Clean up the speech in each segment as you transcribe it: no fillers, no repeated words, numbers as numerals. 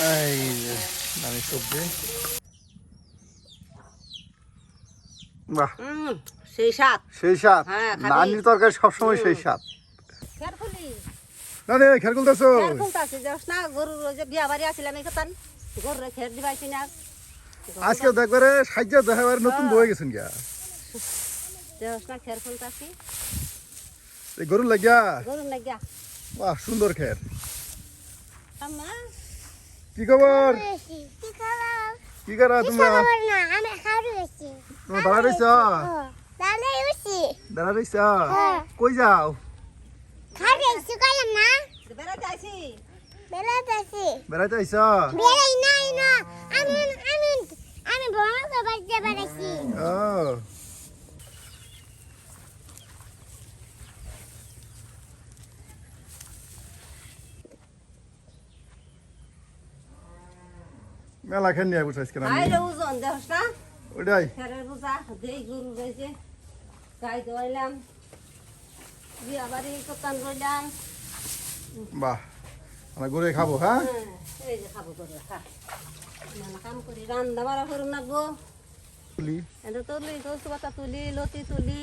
এই যে নানি সবজি। বাহ, সেই স্বাদ। সেই স্বাদ। হ্যাঁ, নানির তরকারি সবসময় সেই স্বাদ। নানি খেয়াল করতেছো? না গরুর ওই যে বিয়া বাড়ি আসছিলাম এখান গরুর খের দিবাইছি না আজকে দেখবারে সাজ্জা দেখাবার নতুন বয়ে গেছেন গিয়া। না খের খুলতাছি গরুর লাগিয়া। গরুর লাগিয়া। বাহ, সুন্দর খের। আম্মা কি খবর? কি করা তোমরা? তোমার দাঁড়া রইছ? দাঁড়া রইছ? কই যাও? বেড়াইতে আইছ? ও মেলা খেন নিয়ে বসে আজকে আমি। ওজন দেখ না ওইটাই খেরের বোঝা দেই গরু রয়েছে গাই দোয়াইলাম বিয়া বাড়ি দোকান রইলাম। বাহ, আমরা ঘুরে খাবো। হ্যাঁ, এই যে খাবো করে খা কাম করি রান্না বাড়া করুন লাগবো। এটা তুলি কচু পাতা তুলি লতি তুলি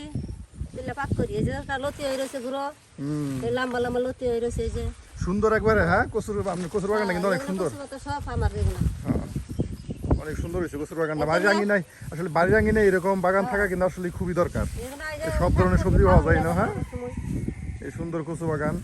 তুলে পাক করি এই যে একটা লতি হয়ে রয়েছে গুঁড়ো এই লম্বা লম্বা লতি হয়ে রয়েছে এই যে সুন্দর একবারে। হ্যাঁ, কচুর কচুর বাগানটা কিন্তু অনেক সুন্দর। কচু পাতা সব আমার এগুলো অনেক সুন্দর হয়েছে কচুর বাগানটা। বাড়ির আঙ্গিনায় আসলে বাড়ির আঙ্গিনায় এরকম বাগান থাকা কিন্তু আসলে খুবই দরকার। সব ধরনের সবজি পাওয়া যায় না। হ্যাঁ, এই সুন্দর কচু বাগান।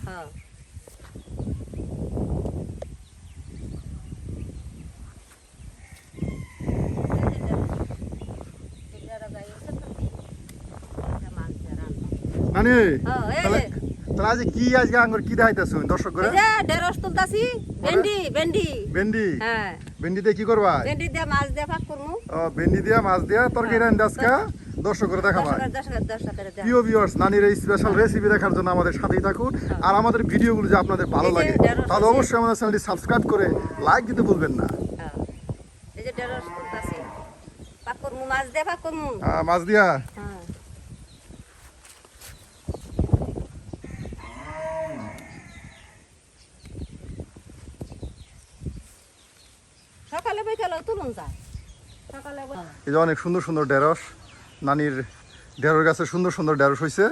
নানি তাহলে তাহলে আজ কি আজকে আঙ্গুর কি দেখাইতেছ দর্শক করে? ঢেঁড়স তুলতাছি ভেন্ডি ভেন্ডি ভেন্ডি। হ্যাঁ, ভেন্ডি দিয়ে কি করবা? ভেন্ডি দিয়ে মাছ দিয়ে ভাগ করবো। ও, ভেন্ডি দিয়া মাছ দিয়া তরকারি রান্না আজকে দর্শক করে দেখাবা। প্রিয় ভিউয়ার্স, নানির এই স্পেশাল রেসিপি দেখার জন্য আমাদের সাথেই থাকুন। আর আমাদের ভিডিওগুলো যদি আপনাদের ভালো লাগে তাহলে অবশ্যই আমাদের চ্যানেলটি সাবস্ক্রাইব করে লাইক দিতে ভুলবেন না। এই যে ঢেঁড়স তুলতাছি ভাগ করবো মাছ দিয়ে ভাগ করবো। মাছ দিয়া সকালে বিকালে তুলুন যায় সকালে। এই যে অনেক সুন্দর সুন্দর ঢেঁড়স। নানির ঢেঁড়স গাছে সুন্দর সুন্দর ঢেঁড়স হয়েছে।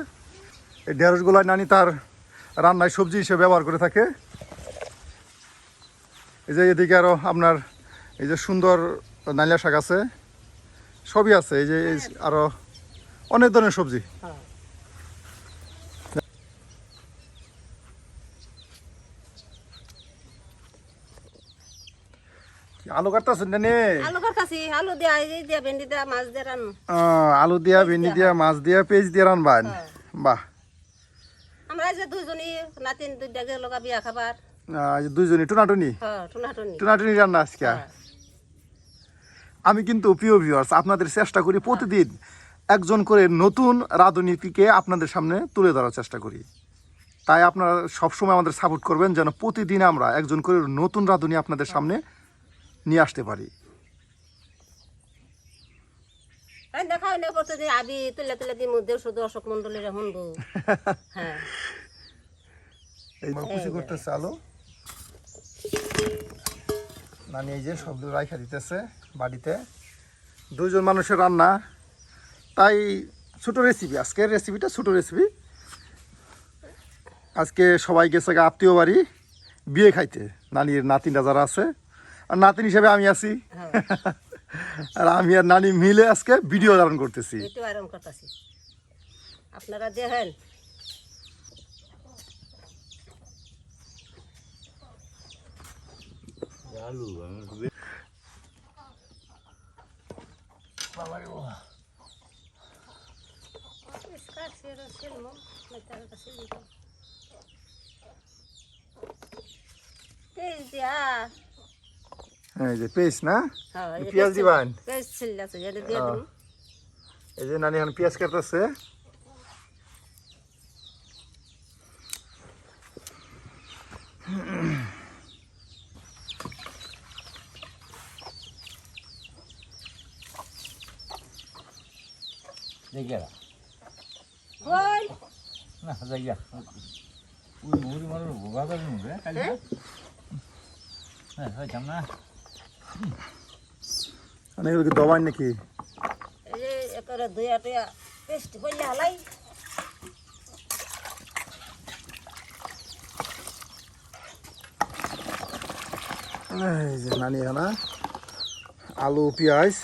এই ঢেঁড়সগুলো নানি তার রান্নায় সবজি হিসেবে ব্যবহার করে থাকে। এই যে এদিকে আরো আপনার এই যে সুন্দর নালিয়া শাক আছে, সবই আছে। এই যে আরো অনেক ধরনের সবজি। আলু কাটতেছেন নানি? আলু কাটতাছি আলু দিয়া এই দিয়া ভেন্ডি দিয়া মাছ দিয়া রান্না। আলু দিয়া ভেন্ডি দিয়া মাছ দিয়া পেঁয়াজ দিয়া রান্নবান। বাহ, আমরা যে দুইজনই নাতিন দুইটা গেল বিয়া খাবার। দুইজনই টুনাটুনি টুনাটুনি রান্না আজকে। আমি কিন্তু প্রিয় ভিউয়ার্স আপনাদের চেষ্টা করি প্রতিদিন একজন করে নতুন রাঁধুনিকে আপনাদের সামনে তুলে ধরার চেষ্টা করি। তাই আপনারা সবসময় আমাদের সাপোর্ট করবেন যেন প্রতিদিন আমরা একজন করে নতুন রাঁধুনি আপনাদের সামনে নিয়ে আসতে পারি। দেখা হয় না প্রতিদিন আবি তুলে তুলে দিই মধ্যে শুধু দর্শক মন্ডলীরা শুনবো। হ্যাঁ, এই কুচি করতেছে আলু নানি। এই যে সবগুলো রাইখা দিতেছে বাড়িতে। দুইজন মানুষের রান্না, তাই ছোট রেসিপি। আজকের রেসিপিটা ছোট রেসিপি। আজকে সবাই গেছে আত্মীয় বাড়ি বিয়ে খাইতে, নানির নাতিনরা যারা আছে। আর নাতিন হিসেবে আমি আছি। আর আমি আর নানি মিলে আজকে ভিডিও ধারণ করতেছি। আপনারা দেখেন। এই যে পেস্ট না, পেঁয়াজ দিবান। এই যে নানি এখন পেঁয়াজ কাটতেছে। না জায়গা ওই মুড়ি মানুষ ভোগা যাবে কালকে হ্যাঁ হইতাম না মানে এগুলো কি দবাই নাকি? এই যে একবারে ধুয়া টুয়া পেস্ট করলে হালাই এই যে নানি এখানে আলু পেঁয়াজ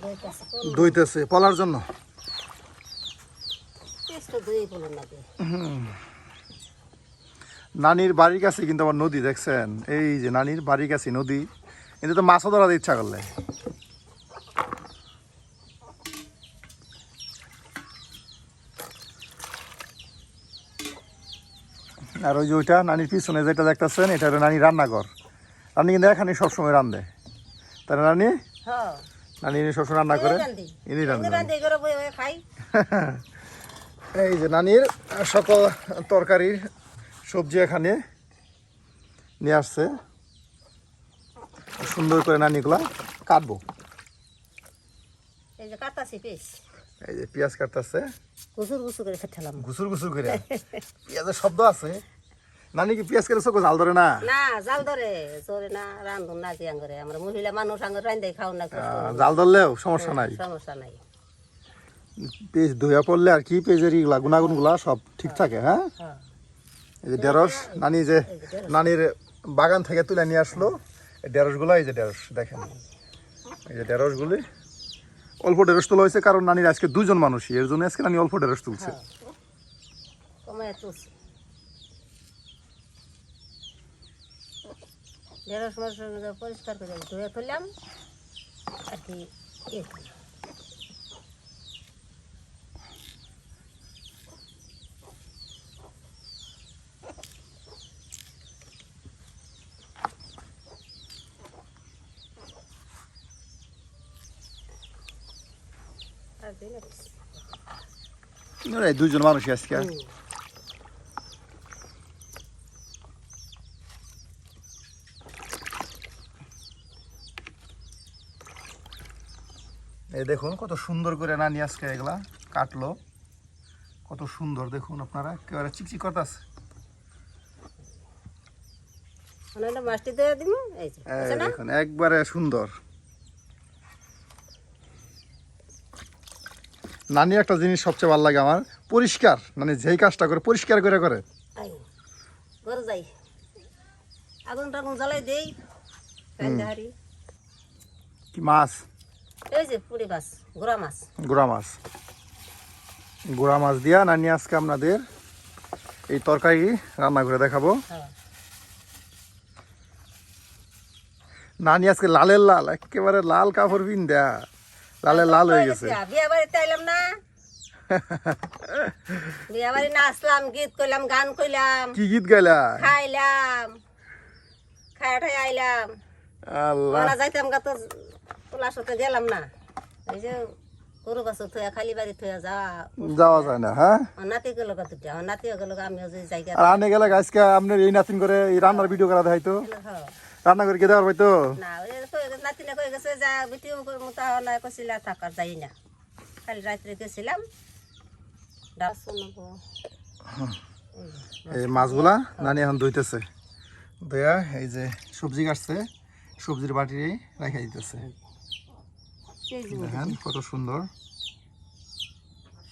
ধুইতেছে দইতেছে পলার জন্য। পেস্ট ধুয়ে বলুন নাকি নানির বাড়ির কাছে কিন্তু আবার নদী দেখছেন, এই যে নানির বাড়ির কাছে নদী, কিন্তু তো মাছও ধরাতে ইচ্ছা করলে। আর ওই যে ওইটা নানির পিছনে যেটা দেখতেছেন এটা হলো নানি রান্নাঘর। রান্নি কিন্তু এখানে সবসময় রান্ধে, তাই না নানি? হ্যাঁ নানি ইনি সবসময় রান্না করে, ইনি রান্ধে। রান্ধি করে বই বই খাই এই যে নানির সকল তরকারির সবজি এখানে নিয়ে আসছে, সুন্দর করে নানিগুলা কাটবো। এই যে কাটাছি পিস এই যে পেঁয়াজ কাটতেছে গুসুর গুসুর করে খেটালাম ঘুসুর ঘুসুর করে, পেঁয়াজের শব্দ আছে। নানি কি পেঁয়াজ কেটে চোখে জাল ধরে না? না জাল ধরে জোরে না রান্ধুন না কি আঙ্গরে আমরা মহিলা মানুষ আঙ্গর রান্ধে খাও না জাল ধরলেও সমস্যা নাই, সমস্যা নাই পেঁয়াজ ধুয়া পড়লে আর কি পেঁয়াজের ইগুলা গুণাগুণ গুলা সব ঠিক থাকে। হ্যাঁ, হ্যাঁ এই যে ঢেঁড়স নানি যে নানির বাগান থেকে তুলে নিয়ে আসলো, এই ঢেঁড়সগুলো, এই যে ঢেঁড়স দেখেন, এই যে ঢেঁড়সগুলি অল্প ঢেঁড়স তোলা হয়েছে কারণ নানির আজকে দুজন মানুষই, এর জন্য আজকে নানি অল্প ঢেঁড়স তুলছে। কমায় তুলছি ঢেঁড়স মাছ পরিষ্কার করে ধুয়ে তুললাম আর কি ইয়ে করলাম। আর দিই না কিছু। এই দুজন মানুষই আজকে। এই দেখুন কত সুন্দর করে নানি আজকে এগুলা কাটলো, কত সুন্দর দেখুন আপনারা, একেবারে চিকচিক করতেছে। অনেকটা মাছটি দিয়ে দিব এই যে আছে না দেখুন একবারে সুন্দর। নানি একটা জিনিস সবচেয়ে ভালো লাগে আমার, পরিষ্কার, মানে যেই কাজটা করে পরিষ্কার করে করে। আই ঘরে যাই আগুন টাগুন জ্বালাই দেই রান্ধে হারি কি মাছ? এই যে পুরি মাছ গোড়া মাছ গুড়া মাছ, গুড়া মাছ দিয়া নানি আজকে আপনাদের এই তরকারি রান্না করে দেখাবো। হ্যাঁ নানি আজকে লালের লাল, একেবারে লাল কাপড় পিন দেয়া, লালের লাল হয়ে গেছে। বিয়া বাড়িতে আইলাম না বিয়া বাড়ি নাচলাম গীত কইলাম গান কইলাম কি গীত গাইলা? খাইলাম খাই ঠাই আইলাম আল্লাহ, ওনা যাইতাম গা তো তোলার সাথে গেলাম না এই যে গরু গাছ থইয়া খালি বাড়ি থইয়া যাওয়া যায় না। হ্যাঁ, নাতি গেল গা দুটা নাতিও গেল আমিও যে জায়গা আর আনে গেলে আজকে আপনার এই নাতিন করে এই রান্নার ভিডিও করা দেখাইতো, রান্না করে খেতে পারবে তো না ওই নাতিনে কই গেছে যা বিটিও মোটা না কইছিলা থাকার যাই না খালি রাত্রে গেছিলাম এই মাছগুলা নানি এখন ধুইতেছে, ধুয়া এই যে সবজি কাটছে, সবজির বাটি রেখে দিতেছে। দেখেন কত সুন্দর,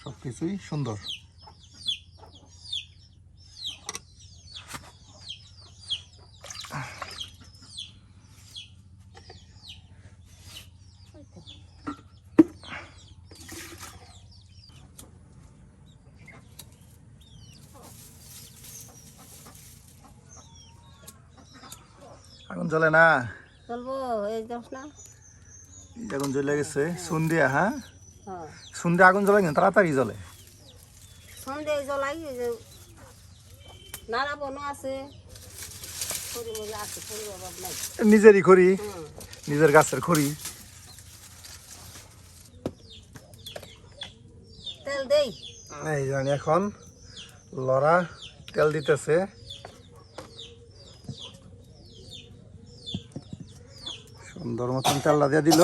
সবকিছুই সুন্দর। আগুন জ্বলে না, চলবো এই যাস না আগুন জ্বলে গেছে সন্ধ্যা। হ্যাঁ, হ্যাঁ সন্ধ্যা আগুন জ্বলে কিন্তু তাড়াতাড়ি জ্বলে। সন্ধে জ্বলাই এই যে নানা বনো আছে খড়ি মজা আছে খড়ি অভাব নাই নিজেরই খড়ি, নিজের গাছের খড়ি। তেল দেই এই জানি এখন লড়া তেল দিতেছে, সুন্দর মতন তেলটা দিয়ে দিল।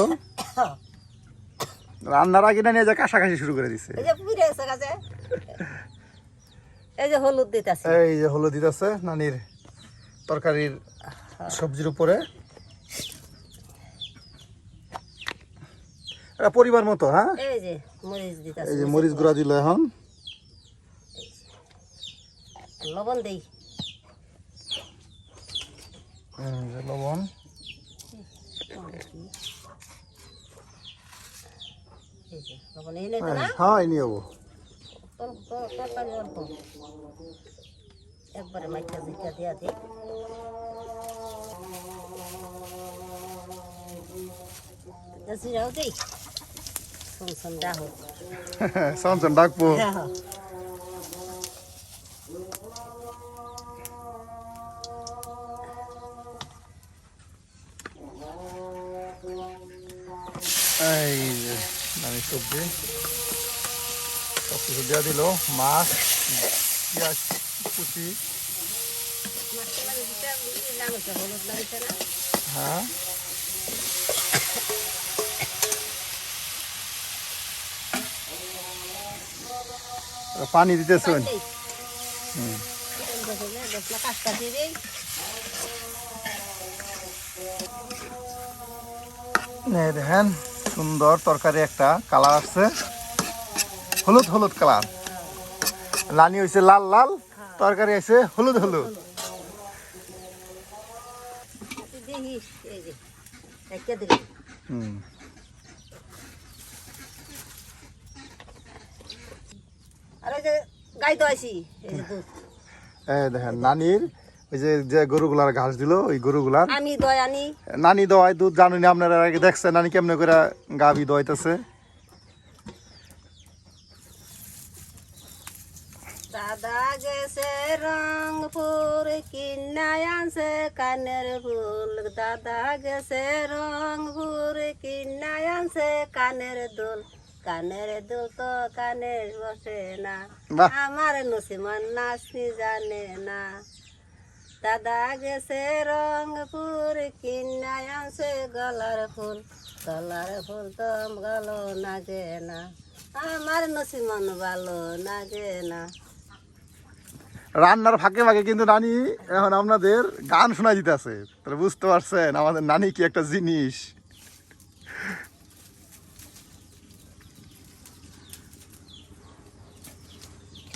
রান্নার আগে না নিয়ে যা কাশাকাশি শুরু করে দিছে। এই যে পুড়ে এসে গেছে এই যে হলুদ দিতেছে এই যে হলুদ দিতেছে নানির তরকারির সবজির উপরে। এটা পরিবার মতো, হ্যাঁ? এই যে মরিচ দিতাছি, এই যে মরিচ গুঁড়া দিল এখন। লবণ দেই, এই যে লবণ। এই যে লবণ এই নিতে না, হ্যাঁ, এই নিয়ে যাবো। তরকারি অল্প একবারে মাইকা জিকা দিয়া দিই। জিরাও দেই, শুনশুন ডাহো। সনসন ডাকবো। এই যে মানে সবজি সব কিছু দেওয়া দিল, মাছ, পেঁয়াজ কুচি, হ্যাঁ। পানি দিতেছেন? দেখেন সুন্দর তরকারি, একটা কালার আসছে, হলুদ হলুদ কালার। লানি হয়েছে লাল লাল, তরকারি আছে হলুদ হলুদ। দেখেন নানির ওই যে যে গরুগুলার ঘাস দিল, ওই গরুগুলার আমি দই আনি, নানি দোয়াই দুধ। জানুনি আপনারা আগে দেখছেন নানি কেমনে করে গাভি দোয়াইতেছে। দাদা গেছে রংপুর কিনায় আনছে কানের ফুল, দাদা গেছে রংপুর কিনায় আনছে কানের দুল, কানের দুল তো কানে বসে না, বাহ। আমার নসিমান নাচনি জানে না। দাদা গেছে রংপুর কিনায় আনছে গলার ফুল, গলার ফুল তো ভালো লাগে না, আমার নসিমান ভালো লাগে না। রান্নার ফাঁকে ফাঁকে কিন্তু নানি এখন আপনাদের গান শোনা দিতেছে, তাহলে বুঝতে পারছেন আমাদের নানি কি একটা জিনিস।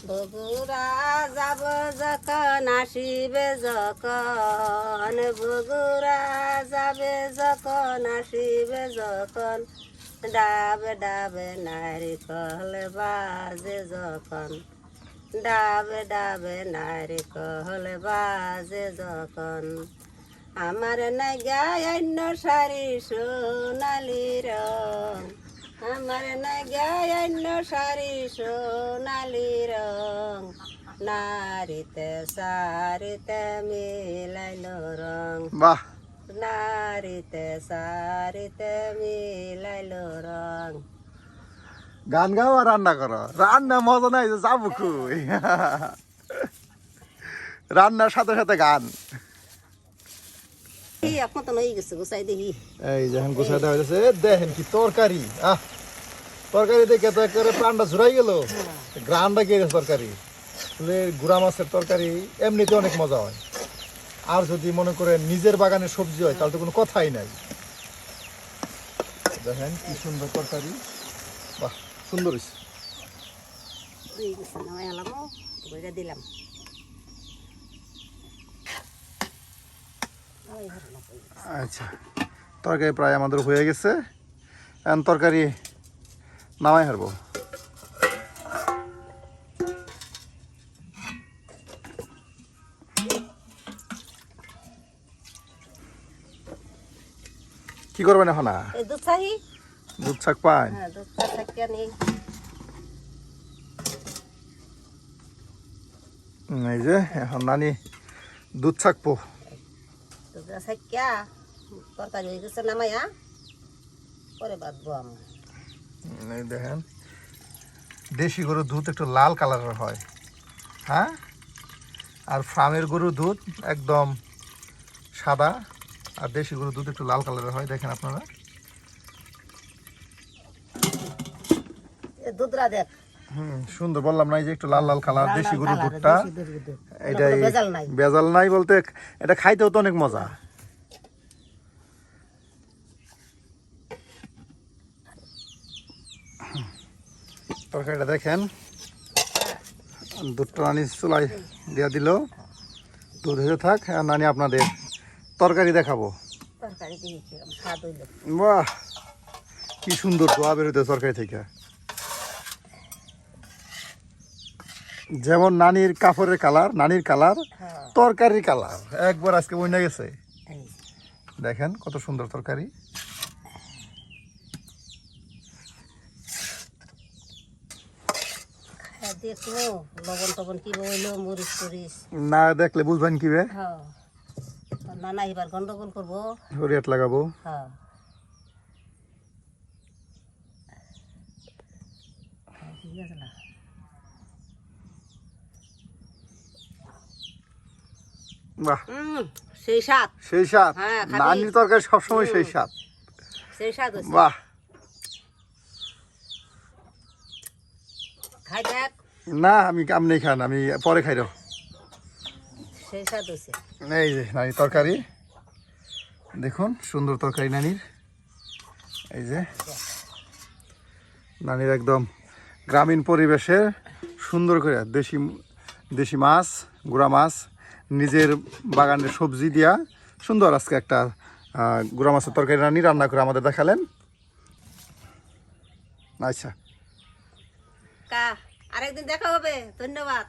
বগুড়া যাব যখন আসিবে যখন, বগুড়া যাবে যখন আসিবে যখন, ডাবে ডাবে নারিকল বাজে যখন, ডাবে ডাবে নারিকল বাজে যখন, আমার নাই গায় অন্য শাড়ি সোনালি রং, আমার নাই গায় অন্য শাড়ি সোনালি রং, নারীতে সারিতে মিলাইল রং, বাহ। নারীতে সারিতে মিলাইল রং। গান গাও আর রান্না করো, রান্না মজা নাই যে যাবো কই। রান্নার সাথে সাথে গান। এখন তো নই গেছে গোসাই দেখি, এই যখন গোছাতে হয়েছে দেখেন কি তরকারি, তরকারি দেখে তো একেবারে প্রাণটা জুড়াই গেল। গ্রানটা গিয়ে গেছে তরকারি, গুড়া মাছের তরকারি এমনিতে অনেক মজা হয়। আর যদি মনে করে নিজের বাগানের সবজি হয় তাহলে তো কোনো কথাই নাই। দেখেন কি সুন্দর তরকারি, বাহ সুন্দর হয়েছে। দিলাম আচ্ছা, তরকারি প্রায় আমাদের হয়ে গেছে, এখন তরকারি নামাই হারবো। কি করবেন এখন? দুধ চাহি, দুধ শাক পাই। দুধ চাকিয়া নেই, এই যে এখন নানি দুধ ছাকবো। দুধ চাকিয়া তরকারি হয়ে গেছে, নামাইয়া পরে বাঁধবো আমার। এই দেখেন দেশি গরুর দুধ একটু লাল কালারের হয়, হ্যাঁ, আর ফার্মের গরুর দুধ একদম সাদা, আর দেশি গরুর দুধ একটু লাল কালারের হয়। দেখেন আপনারা দুধরা দেখ, সুন্দর বললাম না, এই যে একটু লাল লাল কালার দেশি গরুর দুধটা, এটাই ভেজাল নাই। ভেজাল নাই বলতে এটা খাইতেও তো অনেক মজা। তরকারিটা দেখেন, দুধটা নানি চুলাই দিয়া দিল, দুধ হয়ে থাক। আর নানি আপনাদের তরকারি দেখাবো। তরকারি দিয়ে কিরম স্বাদ হইলো। বাহ, কি সুন্দর ধোয়া বেরোতে তরকারি থেকে। যেমন নানির কাপড়ের কালার, নানির কালার, হ্যাঁ, তরকারির কালার একবার আজকে বইনা গেছে। এই দেখেন কত সুন্দর তরকারি। খাইয়া দেখবো লবণ টবণ কি হইলো, মরিচ টরিচ। না দেখলে বুঝবেন কি বে, হ্যাঁ, নানা এবার গন্ডগোল করবো। হরিয়াট লাগাবো। হ্যাঁ, ঠিক আছে না? বাহ, সেই স্বাদ, সেই স্বাদ। হ্যাঁ, খাবি? নানির তরকারি সবসময় সেই স্বাদ। সেই স্বাদ হয়েছে। বাহ, খাই দেখ, না আমি আপনি খান, আমি পরে খাই রাও। সেই স্বাদ হয়েছে। এই যে নানির তরকারি, দেখুন সুন্দর তরকারি নানির। এই যে নানির একদম গ্রামীণ পরিবেশে সুন্দর করে দেশি দেশি মাছ, গুড়া মাছ, নিজের বাগানের সবজি দিয়া সুন্দর আজকে একটা গুড়া মাছের তরকারি নানি রান্না করে আমাদের দেখালেন। আচ্ছা, আরেকদিন দেখা হবে। ধন্যবাদ।